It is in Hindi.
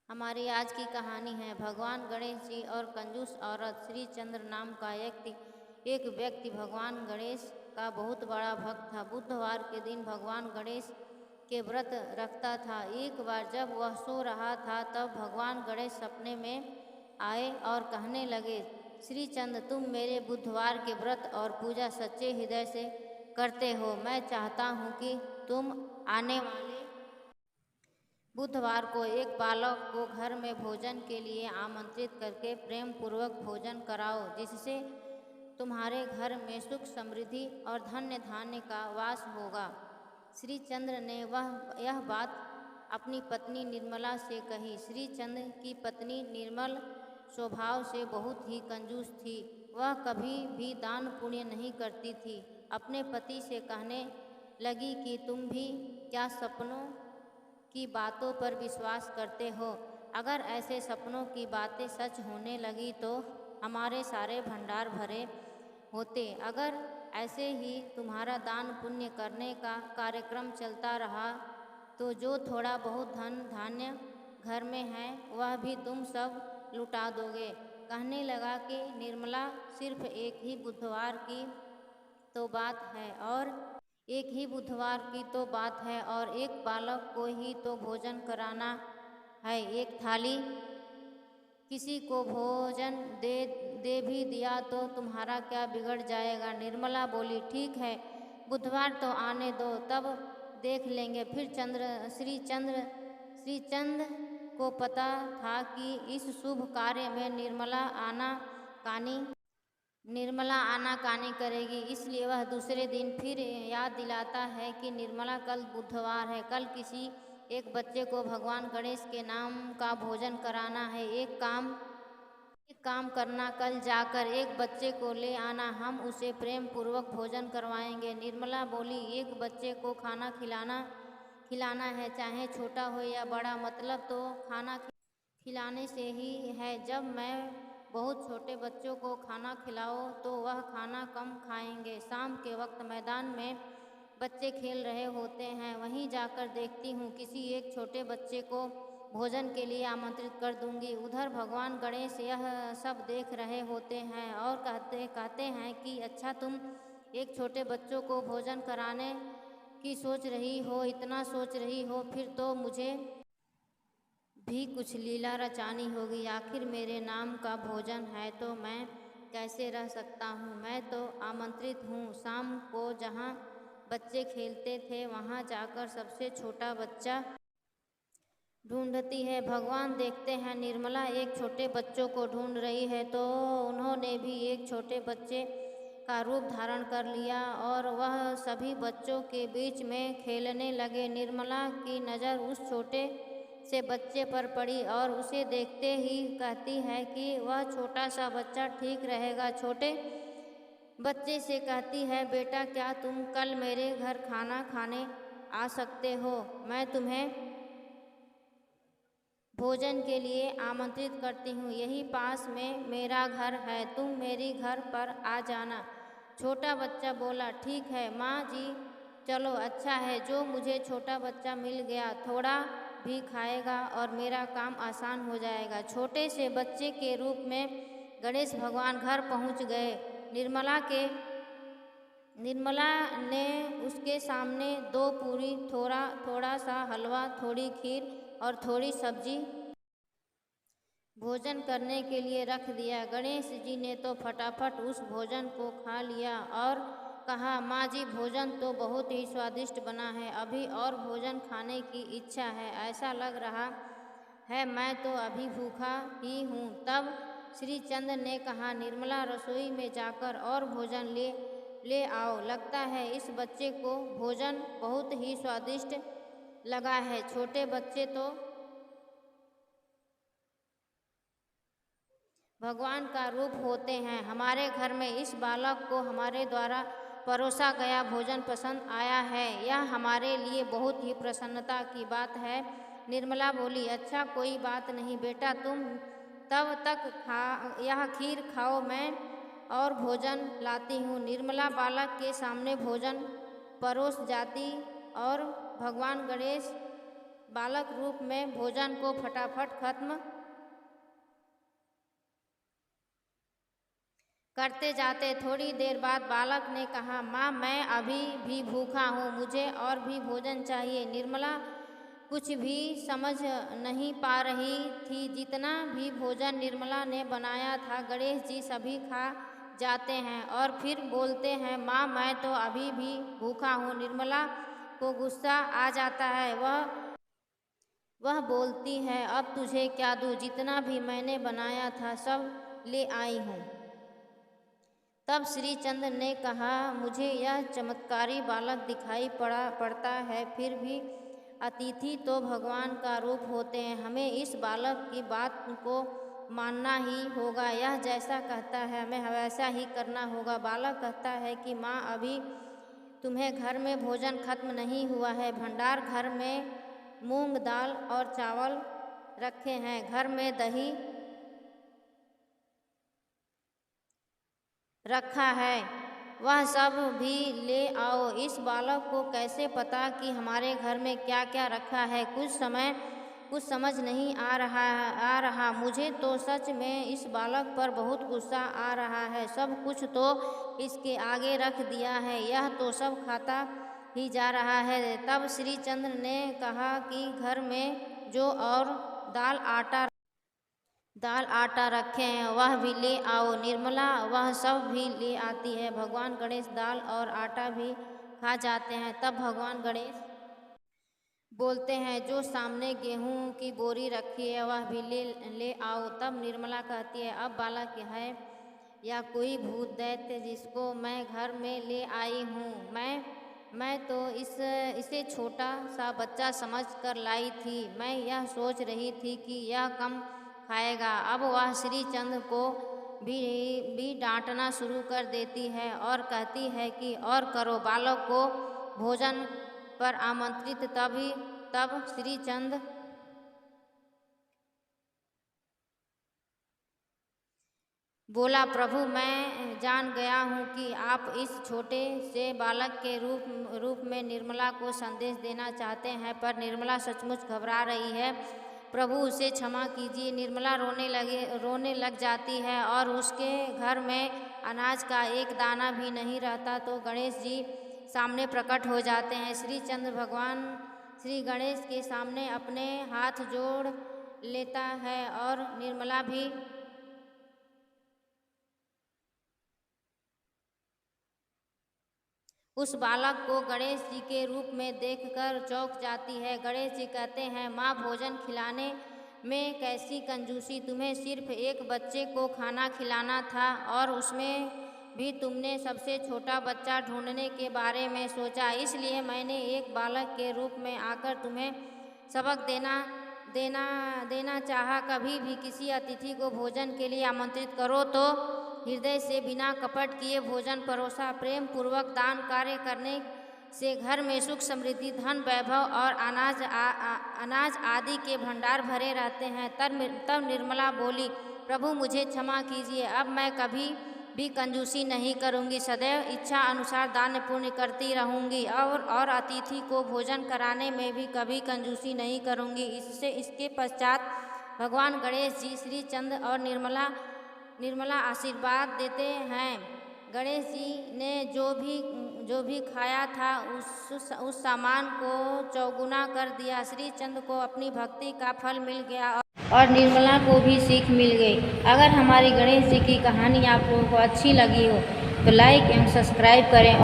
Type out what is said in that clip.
हमारी आज की कहानी है भगवान गणेश जी और कंजूस औरत। श्री चंद्र नाम का एक व्यक्ति भगवान गणेश का बहुत बड़ा भक्त था। बुधवार के दिन भगवान गणेश के व्रत रखता था। एक बार जब वह सो रहा था तब भगवान गणेश सपने में आए और कहने लगे, श्री चंद्र, तुम मेरे बुधवार के व्रत और पूजा सच्चे हृदय से करते हो। मैं चाहता हूँ कि तुम आने वाले बुधवार को एक बालक को घर में भोजन के लिए आमंत्रित करके प्रेम पूर्वक भोजन कराओ, जिससे तुम्हारे घर में सुख समृद्धि और धन्य धान्य का वास होगा। श्री चंद्र ने यह बात अपनी पत्नी निर्मला से कही। श्री चंद्र की पत्नी निर्मल स्वभाव से बहुत ही कंजूस थी। वह कभी भी दान पुण्य नहीं करती थी। अपने पति से कहने लगी कि तुम भी क्या सपनों की बातों पर विश्वास करते हो? अगर ऐसे सपनों की बातें सच होने लगी तो हमारे सारे भंडार भरे होते। अगर ऐसे ही तुम्हारा दान पुण्य करने का कार्यक्रम चलता रहा तो जो थोड़ा बहुत धन धान्य घर में है वह भी तुम सब लुटा दोगे। कहने लगा कि निर्मला, सिर्फ एक ही बुधवार की तो बात है और एक बालक को ही तो भोजन कराना है। एक थाली किसी को भोजन दे भी दिया तो तुम्हारा क्या बिगड़ जाएगा? निर्मला बोली, ठीक है, बुधवार तो आने दो, तब देख लेंगे। फिर श्री चंद्र को पता था कि इस शुभ कार्य में निर्मला आनाकानी करेगी, इसलिए वह दूसरे दिन फिर याद दिलाता है कि निर्मला, कल बुधवार है, कल किसी एक बच्चे को भगवान गणेश के नाम का भोजन कराना है। एक काम करना, कल जाकर एक बच्चे को ले आना, हम उसे प्रेम पूर्वक भोजन करवाएंगे। निर्मला बोली, एक बच्चे को खाना खिलाना है, चाहे छोटा हो या बड़ा, मतलब तो खाना खिलाने से ही है। जब मैं बहुत छोटे बच्चों को खाना खिलाओ तो वह खाना कम खाएंगे। शाम के वक्त मैदान में बच्चे खेल रहे होते हैं, वहीं जाकर देखती हूँ किसी एक छोटे बच्चे को भोजन के लिए आमंत्रित कर दूंगी। उधर भगवान गणेश यह सब देख रहे होते हैं और कहते हैं कि अच्छा, तुम एक छोटे बच्चों को भोजन कराने की सोच रही हो, इतना सोच रही हो, फिर तो मुझे भी कुछ लीला रचानी होगी। आखिर मेरे नाम का भोजन है तो मैं कैसे रह सकता हूँ? मैं तो आमंत्रित हूँ। शाम को जहाँ बच्चे खेलते थे वहाँ जाकर सबसे छोटा बच्चा ढूंढती है। भगवान देखते हैं निर्मला एक छोटे बच्चों को ढूंढ रही है तो उन्होंने भी एक छोटे बच्चे का रूप धारण कर लिया और वह सभी बच्चों के बीच में खेलने लगे। निर्मला की नज़र उस छोटे से बच्चे पर पड़ी और उसे देखते ही कहती है कि वह छोटा सा बच्चा ठीक रहेगा। छोटे बच्चे से कहती है, बेटा, क्या तुम कल मेरे घर खाना खाने आ सकते हो? मैं तुम्हें भोजन के लिए आमंत्रित करती हूँ। यही पास में मेरा घर है, तुम मेरे घर पर आ जाना। छोटा बच्चा बोला, ठीक है माँ जी, चलो, अच्छा है जो मुझे छोटा बच्चा मिल गया, थोड़ा भी खाएगा और मेरा काम आसान हो जाएगा। छोटे से बच्चे के रूप में गणेश भगवान घर पहुँच गए। निर्मला ने उसके सामने 2 पूरी, थोड़ा सा हलवा, थोड़ी खीर और थोड़ी सब्जी भोजन करने के लिए रख दिया। गणेश जी ने तो फटाफट उस भोजन को खा लिया और कहा, माँ जी, भोजन तो बहुत ही स्वादिष्ट बना है, अभी और भोजन खाने की इच्छा है। ऐसा लग रहा है मैं तो अभी भूखा ही हूँ। तब श्री चंद्र ने कहा, निर्मला, रसोई में जाकर और भोजन ले आओ। लगता है इस बच्चे को भोजन बहुत ही स्वादिष्ट लगा है। छोटे बच्चे तो भगवान का रूप होते हैं। हमारे घर में इस बालक को हमारे द्वारा परोसा गया भोजन पसंद आया है, यह हमारे लिए बहुत ही प्रसन्नता की बात है। निर्मला बोली, अच्छा, कोई बात नहीं बेटा, तुम तब तक यह खीर खाओ, मैं और भोजन लाती हूँ। निर्मला बालक के सामने भोजन परोस जाती और भगवान गणेश बालक रूप में भोजन को फटाफट खत्म करते जाते। थोड़ी देर बाद बालक ने कहा, माँ मैं अभी भी भूखा हूँ, मुझे और भी भोजन चाहिए। निर्मला कुछ भी समझ नहीं पा रही थी। जितना भी भोजन निर्मला ने बनाया था गणेश जी सभी खा जाते हैं और फिर बोलते हैं, माँ मैं तो अभी भी भूखा हूँ। निर्मला को गुस्सा आ जाता है। वह बोलती है, अब तुझे क्या दूँ, जितना भी मैंने बनाया था सब ले आई हूँ। तब श्रीचंद्र ने कहा, मुझे यह चमत्कारी बालक दिखाई पड़ता है, फिर भी अतिथि तो भगवान का रूप होते हैं, हमें इस बालक की बात को मानना ही होगा। यह जैसा कहता है हमें वैसा ही करना होगा। बालक कहता है कि माँ अभी तुम्हें घर में भोजन खत्म नहीं हुआ है। भंडार घर में मूंग दाल और चावल रखे हैं, घर में दही रखा है, वह सब भी ले आओ। इस बालक को कैसे पता कि हमारे घर में क्या क्या रखा है। कुछ समझ नहीं आ रहा। मुझे तो सच में इस बालक पर बहुत गुस्सा आ रहा है। सब कुछ तो इसके आगे रख दिया है, यह तो सब खाता ही जा रहा है। तब श्रीचंद्र ने कहा कि घर में जो और दाल आटा रखे हैं वह भी ले आओ। निर्मला वह सब भी ले आती है। भगवान गणेश दाल और आटा भी खा जाते हैं। तब भगवान गणेश बोलते हैं, जो सामने गेहूं की बोरी रखी है वह भी ले आओ। तब निर्मला कहती है, अब बालक है या कोई भूत दैत्य जिसको मैं घर में ले आई हूँ। मैं तो इसे छोटा सा बच्चा समझ कर लाई थी। मैं यह सोच रही थी कि यह कम खाएगा। अब वह श्रीचंद्र को भी डांटना शुरू कर देती है और कहती है कि और करो। बालक को भोजन पर आमंत्रित तब श्रीचंद्र बोला, प्रभु मैं जान गया हूँ कि आप इस छोटे से बालक के रूप में निर्मला को संदेश देना चाहते हैं, पर निर्मला सचमुच घबरा रही है। प्रभु उसे क्षमा कीजिए। निर्मला रोने लग जाती है और उसके घर में अनाज का एक दाना भी नहीं रहता। तो गणेश जी सामने प्रकट हो जाते हैं। श्रीचंद्र भगवान श्री गणेश के सामने अपने हाथ जोड़ लेता है और निर्मला भी उस बालक को गणेश जी के रूप में देखकर चौंक जाती है। गणेश जी कहते हैं, माँ भोजन खिलाने में कैसी कंजूसी, तुम्हें सिर्फ एक बच्चे को खाना खिलाना था और उसमें भी तुमने सबसे छोटा बच्चा ढूंढने के बारे में सोचा। इसलिए मैंने एक बालक के रूप में आकर तुम्हें सबक देना चाहा। कभी भी किसी अतिथि को भोजन के लिए आमंत्रित करो तो हृदय से बिना कपट किए भोजन परोसा। प्रेम पूर्वक दान कार्य करने से घर में सुख समृद्धि धन वैभव और अनाज आदि के भंडार भरे रहते हैं। तब निर्मला बोली, प्रभु मुझे क्षमा कीजिए, अब मैं कभी भी कंजूसी नहीं करूंगी, सदैव इच्छा अनुसार दान पुण्य करती रहूंगी और अतिथि को भोजन कराने में भी कभी कंजूसी नहीं करूंगी। इसके पश्चात भगवान गणेश जी श्रीचंद्र और निर्मला आशीर्वाद देते हैं। गणेश जी ने जो भी खाया था उस सामान को चौगुना कर दिया। श्रीचंद्र को अपनी भक्ति का फल मिल गया और निर्मला को भी सीख मिल गई। अगर हमारी गणेश जी की कहानी आप लोगों को अच्छी लगी हो तो लाइक एवं सब्सक्राइब करें।